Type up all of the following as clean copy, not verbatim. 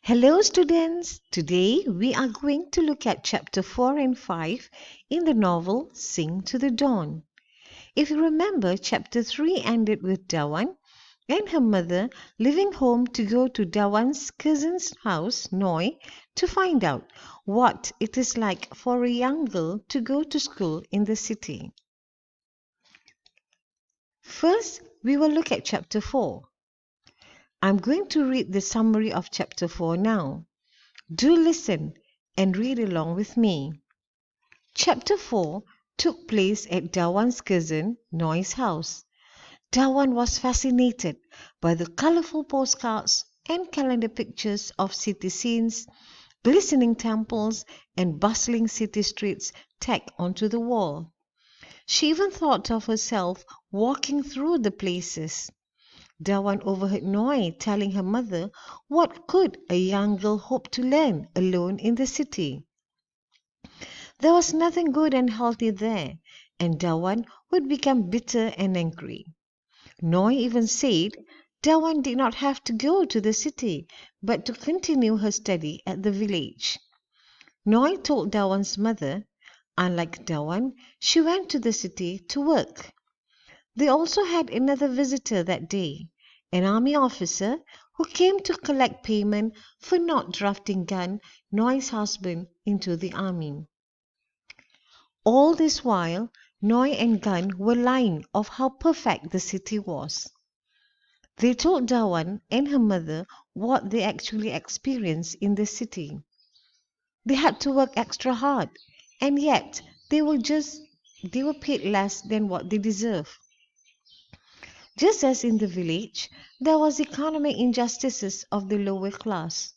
Hello students, today we are going to look at chapter 4 and 5 in the novel Sing to the Dawn. If you remember, chapter 3 ended with Dawan and her mother leaving home to go to Dawan's cousin's house, Noi, to find out what it is like for a young girl to go to school in the city. First, we will look at chapter 4. I'm going to read the summary of chapter 4 now. Do listen and read along with me. Chapter 4 took place at Dawan's cousin Noi's house. Dawan was fascinated by the colorful postcards and calendar pictures of city scenes, glistening temples, and bustling city streets tacked onto the wall. She even thought of herself walking through the places. Dawan overheard Noi telling her mother what could a young girl hope to learn alone in the city. There was nothing good and healthy there, and Dawan would become bitter and angry. Noi even said Dawan did not have to go to the city, but to continue her study at the village. Noi told Dawan's mother, unlike Dawan, she went to the city to work. They also had another visitor that day, an army officer who came to collect payment for not drafting Gun, Noi's husband, into the army. All this while, Noi and Gun were lying of how perfect the city was. They told Dawan and her mother what they actually experienced in the city. They had to work extra hard, and yet they were paid less than what they deserved. Just as in the village, there was economic injustices of the lower class.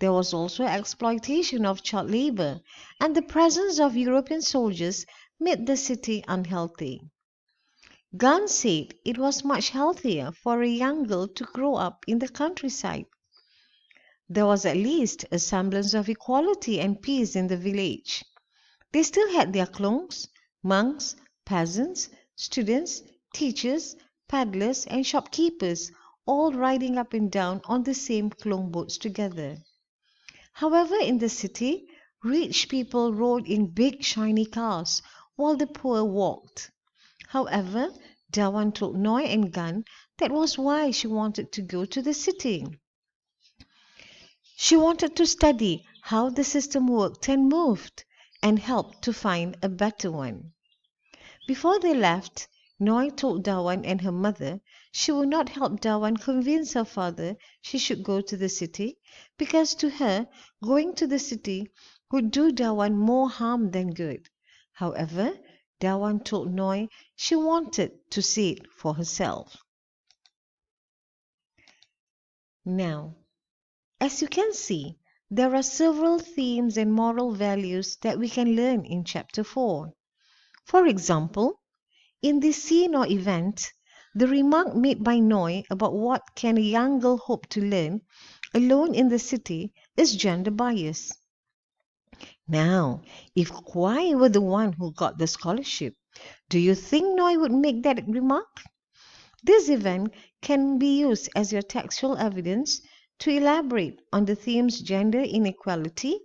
There was also exploitation of child labor, and the presence of European soldiers made the city unhealthy. Gunn said it was much healthier for a young girl to grow up in the countryside. There was at least a semblance of equality and peace in the village. They still had their clones, monks, peasants, students, teachers, peddlers, and shopkeepers all riding up and down on the same clone boats together. However, in the city, rich people rode in big shiny cars while the poor walked. However, Dawan told Noi and Gun that was why she wanted to go to the city. She wanted to study how the system worked and moved and help to find a better one. Before they left, Noi told Dawan and her mother she would not help Dawan convince her father she should go to the city because to her, going to the city would do Dawan more harm than good. However, Dawan told Noi she wanted to see it for herself. Now, as you can see, there are several themes and moral values that we can learn in chapter 4. For example, in this scene or event, the remark made by Noi about what can a young girl hope to learn alone in the city is gender bias. Now, if Kwai were the one who got the scholarship, do you think Noi would make that remark? This event can be used as your textual evidence to elaborate on the themes gender inequality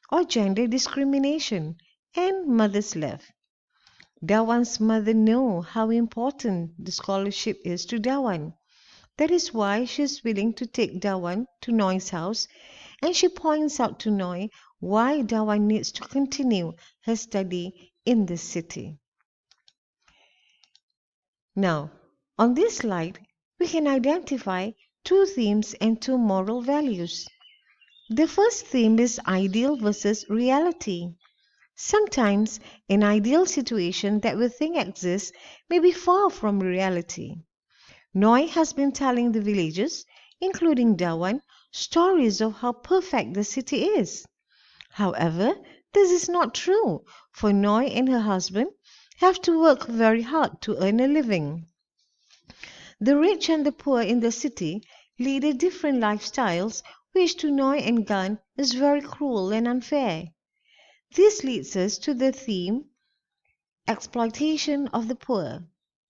or gender discrimination and mother's love. Dawan's mother knows how important the scholarship is to Dawan. That is why she is willing to take Dawan to Noi's house, and she points out to Noi why Dawan needs to continue her study in the city. Now, on this slide, we can identify two themes and two moral values. The first theme is ideal versus reality. Sometimes an ideal situation that we think exists may be far from reality. Noi has been telling the villagers, including Dawan, stories of how perfect the city is. However, this is not true, for Noi and her husband have to work very hard to earn a living. The rich and the poor in the city lead a different lifestyles, which to Noi and Gun is very cruel and unfair. This leads us to the theme exploitation of the poor.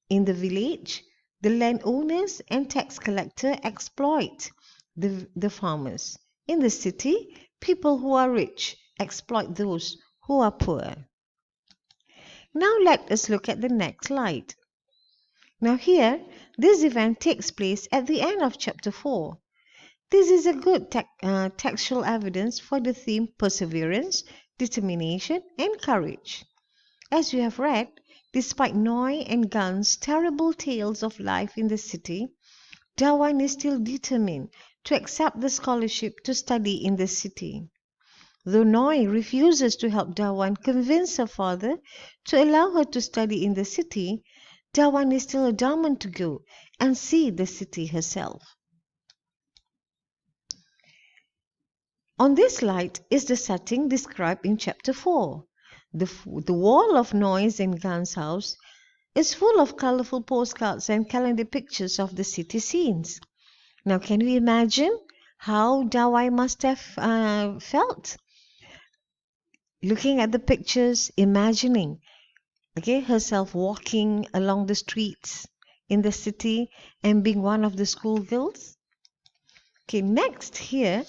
In the village, the landowners and tax collector exploit the farmers. In the city, people who are rich exploit those who are poor. Now let us look at the next slide. Now here, this event takes place at the end of chapter 4. This is a good textual evidence for the theme perseverance, determination, and courage. As you have read, despite Noi and Gun's terrible tales of life in the city, Dawan is still determined to accept the scholarship to study in the city. Though Noi refuses to help Dawan convince her father to allow her to study in the city, Dawan is still determined to go and see the city herself. On this slide is the setting described in chapter 4. The wall of Noi's and Gan's house is full of colorful postcards and calendar pictures of the city scenes. Now can you imagine how Dawai must have felt? Looking at the pictures, imagining herself walking along the streets in the city and being one of the schoolgirls. Next here,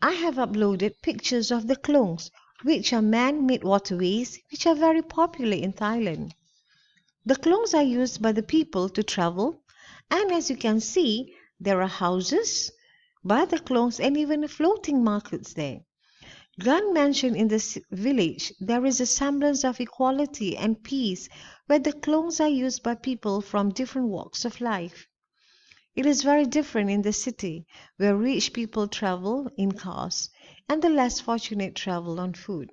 I have uploaded pictures of the klongs, which are man-made waterways which are very popular in Thailand. The klongs are used by the people to travel, and as you can see, there are houses by the klongs and even floating markets there. Gan mentioned in this village there is a semblance of equality and peace where the klongs are used by people from different walks of life. It is very different in the city, where rich people travel in cars and the less fortunate travel on foot.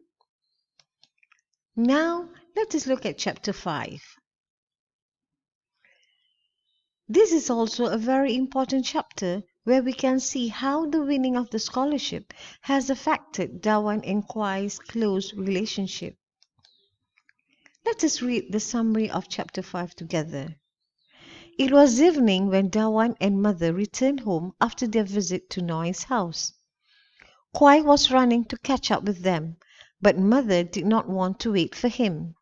Now, let us look at chapter 5. This is also a very important chapter where we can see how the winning of the scholarship has affected Dawan and Kwai's close relationship. Let us read the summary of chapter 5 together. It was evening when Dawan and mother returned home after their visit to Noi's house. Kwai was running to catch up with them, but mother did not want to wait for him.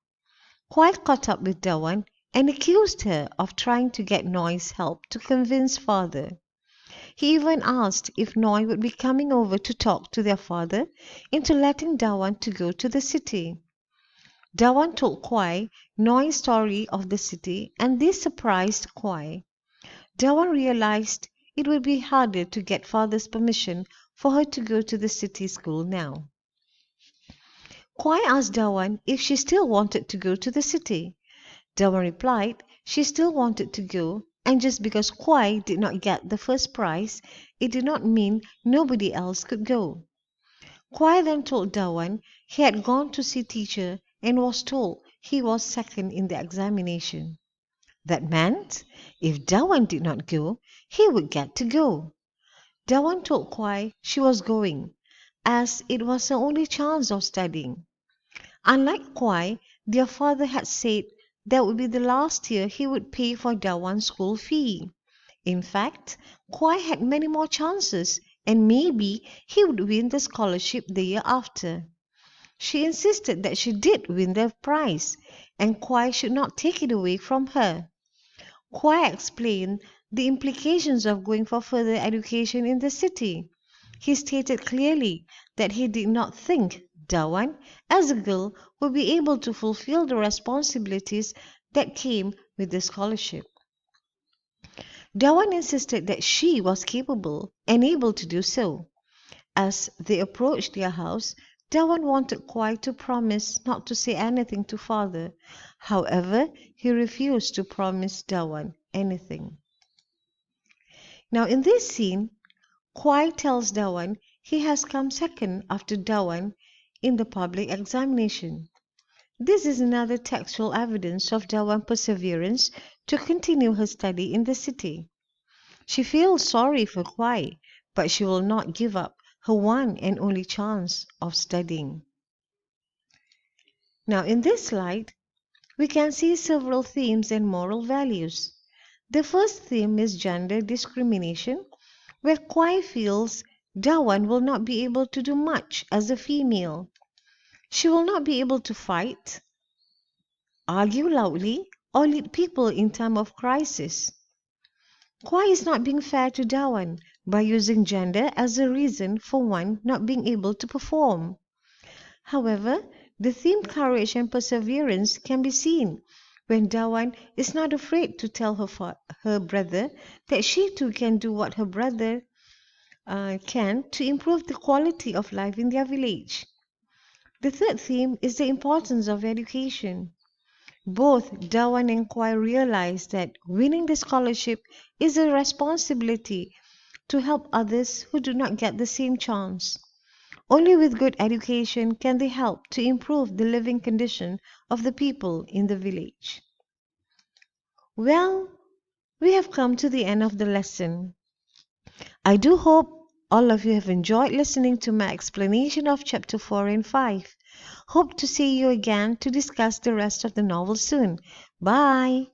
Kwai caught up with Dawan and accused her of trying to get Noi's help to convince father. He even asked if Noi would be coming over to talk to their father into letting Dawan to go to the city. Dawan told Kwai Noi's story of the city, and this surprised Kwai. Dawan realized it would be harder to get father's permission for her to go to the city school now. Kwai asked Dawan if she still wanted to go to the city. Dawan replied she still wanted to go, and just because Kwai did not get the first prize, it did not mean nobody else could go. Kwai then told Dawan he had gone to see teacher and was told he was second in the examination. That meant if Dawan did not go, he would get to go. Dawan told Kwai she was going, as it was her only chance of studying. Unlike Kwai, their father had said that would be the last year he would pay for Dawan's school fee. In fact, Kwai had many more chances, and maybe he would win the scholarship the year after. She insisted that she did win the prize, and Kwai should not take it away from her. Kwai explained the implications of going for further education in the city. He stated clearly that he did not think Dawan, as a girl, would be able to fulfill the responsibilities that came with the scholarship. Dawan insisted that she was capable and able to do so. As they approached their house, Dawan wanted Kwai to promise not to say anything to father. However, he refused to promise Dawan anything. Now in this scene, Kwai tells Dawan he has come second after Dawan in the public examination. This is another textual evidence of Dawan's perseverance to continue her study in the city. She feels sorry for Kwai, but she will not give up her one and only chance of studying. Now in this slide, we can see several themes and moral values. The first theme is gender discrimination, where Kwai feels Dawan will not be able to do much as a female. She will not be able to fight, argue loudly, or lead people in time of crisis. Kwai is not being fair to Dawan by using gender as a reason for one not being able to perform. However, the theme courage and perseverance can be seen when Dawan is not afraid to tell her brother that she too can do what her brother can to improve the quality of life in their village. The third theme is the importance of education. Both Dawan and Kwai realize that winning the scholarship is a responsibility to help others who do not get the same chance. Only with good education can they help to improve the living condition of the people in the village. Well, we have come to the end of the lesson. I do hope all of you have enjoyed listening to my explanation of chapter 4 and 5. Hope to see you again to discuss the rest of the novel soon. Bye.